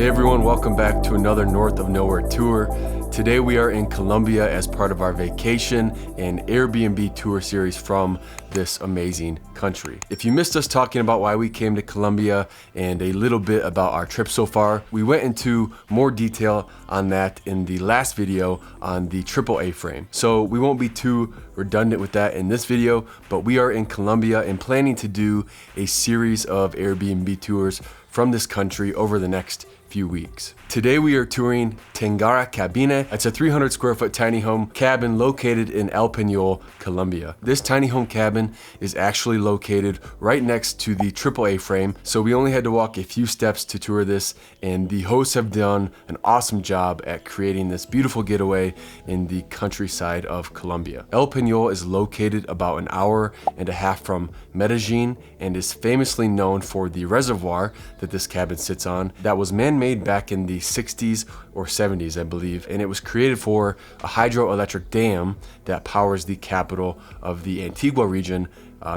Hey everyone, welcome back to another North of Nowhere tour. Today we are in Colombia as part of our vacation and Airbnb tour series from this amazing country. If you missed us talking about why we came to Colombia and a little bit about our trip so far, we went into more detail on that in the last video on the AAA frame. So we won't be too redundant with that in this video, but we are in Colombia and planning to do a series of Airbnb tours from this country over the next few weeks. Today we are touring Tangara Kabine. It's a 300 square foot tiny home cabin located in El Peñol, Colombia. This tiny home cabin is actually located right next to the AAA frame, so we only had to walk a few steps to tour this, and the hosts have done an awesome job at creating this beautiful getaway in the countryside of Colombia. El Peñol is located about an hour and a half from Medellin and is famously known for the reservoir that this cabin sits on that was man-made back in the 60s or 70s, I believe, and it was created for a hydroelectric dam that powers the capital of the Antigua region,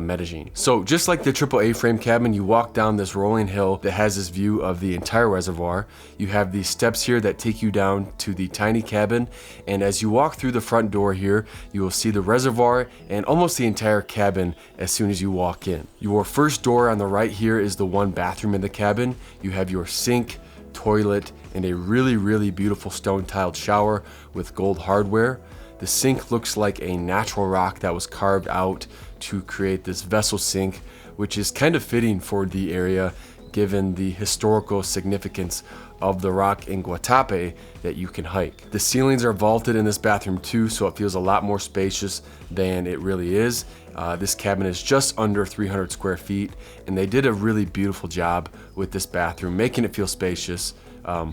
Medellin. So just like the AAA frame cabin, you walk down this rolling hill that has this view of the entire reservoir. You have these steps here that take you down to the tiny cabin, and as you walk through the front door here, you will see the reservoir and almost the entire cabin as soon as you walk in. Your first door on the right here is the one bathroom in the cabin. You have your sink, toilet, and a really beautiful stone tiled shower with gold hardware. The sink looks like a natural rock that was carved out to create this vessel sink, which is kind of fitting for the area given the historical significance of the rock in Guatape that you can hike. The ceilings are vaulted in this bathroom too, so it feels a lot more spacious than it really is. This cabin is just under 300 square feet, and they did a really beautiful job with this bathroom, making it feel spacious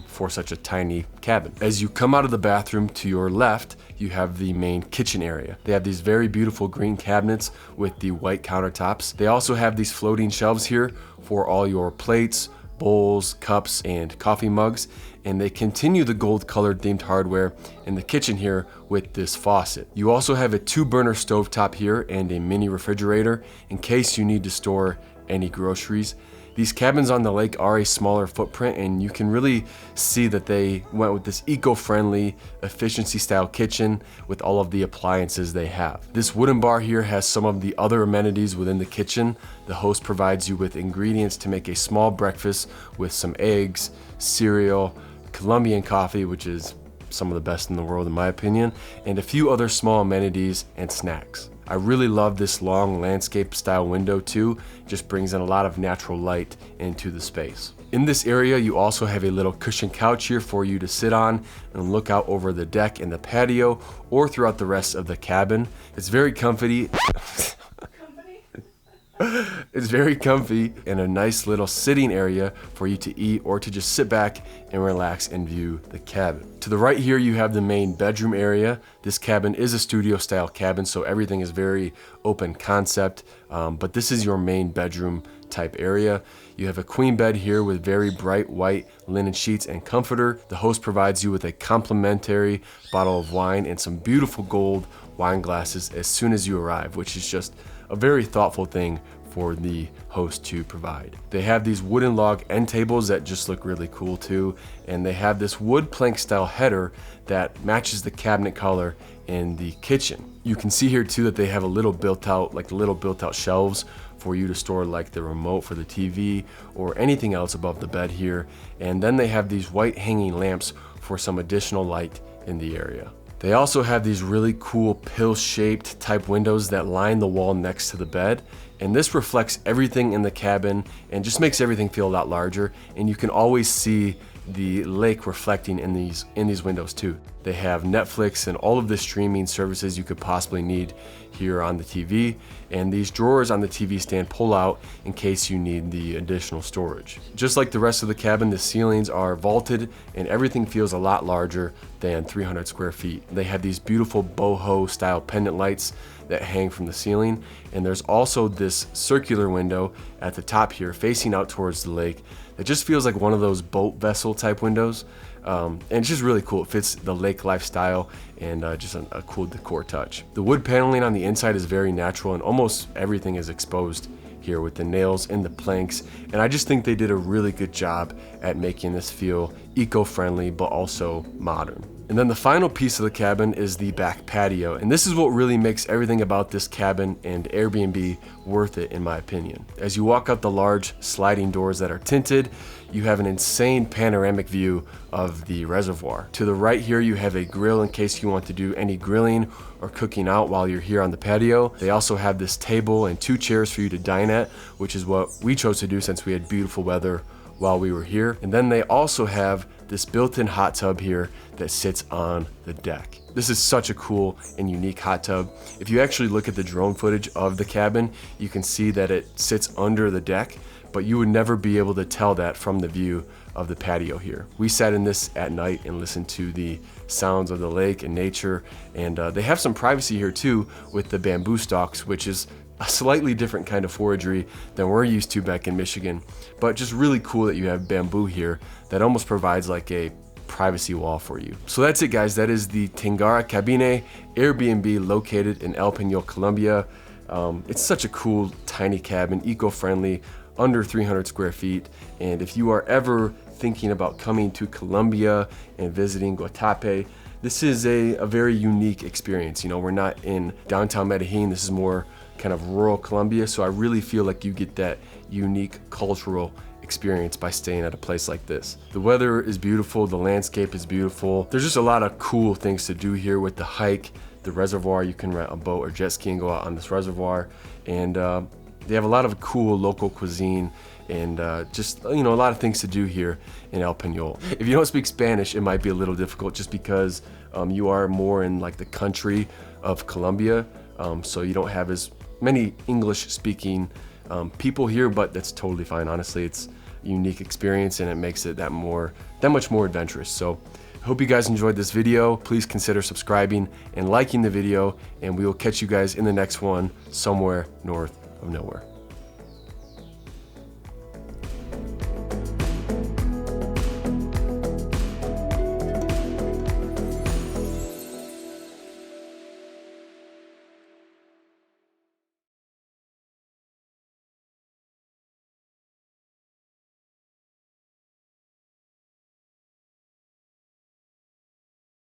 for such a tiny cabin. As you come out of the bathroom, to your left, you have the main kitchen area. They have these very beautiful green cabinets with the white countertops. They also have these floating shelves here for all your plates, bowls, cups, and coffee mugs, and they continue the gold colored themed hardware in the kitchen here with this faucet. You also have a 2-burner stovetop here and a mini refrigerator in case you need to store any groceries. These cabins on the lake are a smaller footprint, and you can really see that they went with this eco-friendly, efficiency-style kitchen with all of the appliances they have. This wooden bar here has some of the other amenities within the kitchen. The host provides you with ingredients to make a small breakfast with some eggs, cereal, Colombian coffee, which is some of the best in the world in my opinion, and a few other small amenities and snacks. I really love this long landscape style window too. It just brings in a lot of natural light into the space. In this area, you also have a little cushion couch here for you to sit on and look out over the deck and the patio or throughout the rest of the cabin. It's very comfy. It's very comfy and a nice little sitting area for you to eat or to just sit back and relax and view the cabin. To the right here, you have the main bedroom area. This cabin is a studio style cabin, so everything is very open concept, but this is your main bedroom type area. You have a queen bed here with very bright white linen sheets and comforter. The host provides you with a complimentary bottle of wine and some beautiful gold wine glasses as soon as you arrive, which is just a very thoughtful thing for the host to provide. They have these wooden log end tables that just look really cool too, and they have this wood plank style header that matches the cabinet color in the kitchen. You can see here too that they have a little built out shelves for you to store like the remote for the TV or anything else above the bed here, and then they have these white hanging lamps for some additional light in the area. They also have these really cool pill-shaped type windows that line the wall next to the bed, and this reflects everything in the cabin and just makes everything feel a lot larger, and you can always see the lake reflecting in these windows too. They have Netflix and all of the streaming services you could possibly need here on the TV, and these drawers on the TV stand pull out in case you need the additional storage. Just like the rest of the cabin, the ceilings are vaulted and everything feels a lot larger than 300 square feet. They have these beautiful boho style pendant lights that hang from the ceiling, and there's also this circular window at the top here facing out towards the lake that just feels like one of those boat vessel type windows, and it's just really cool. It fits the lake lifestyle and just a cool decor touch. The wood paneling on the inside is very natural and almost everything is exposed here with the nails and the planks, and I just think they did a really good job at making this feel eco-friendly but also modern. And then the final piece of the cabin is the back patio, and this is what really makes everything about this cabin and Airbnb worth it in my opinion. As you walk out the large sliding doors that are tinted, you have an insane panoramic view of the reservoir. To the right here you have a grill in case you want to do any grilling or cooking out while you're here on the patio. They also have this table and 2 chairs for you to dine at, which is what we chose to do since we had beautiful weather while we were here. And then they also have this built-in hot tub here that sits on the deck. This is such a cool and unique hot tub. If you actually look at the drone footage of the cabin, you can see that it sits under the deck, but you would never be able to tell that from the view of the patio here. We sat in this at night and listened to the sounds of the lake and nature, and they have some privacy here too with the bamboo stalks, which is a slightly different kind of forestry than we're used to back in Michigan, but just really cool that you have bamboo here that almost provides like a privacy wall for you. So that's it guys, that is the Tangara Kabine Airbnb located in El Peñol, Colombia. It's such a cool tiny cabin, eco-friendly, under 300 square feet, and if you are ever thinking about coming to Colombia and visiting Guatape, this is a very unique experience. You know, we're not in downtown Medellin, this is more kind of rural Colombia, so I really feel like you get that unique cultural experience by staying at a place like this. The weather is beautiful, the landscape is beautiful. There's just a lot of cool things to do here with the hike, the reservoir. You can rent a boat or jet ski and go out on this reservoir, and they have a lot of cool local cuisine and just, you know, a lot of things to do here in El Peñol. If you don't speak Spanish, it might be a little difficult just because you are more in like the country of Colombia, so you don't have as many English speaking people here, but that's totally fine. Honestly, it's a unique experience and it makes it that much more adventurous. So I hope you guys enjoyed this video. Please consider subscribing and liking the video, and we will catch you guys in the next one somewhere north of nowhere.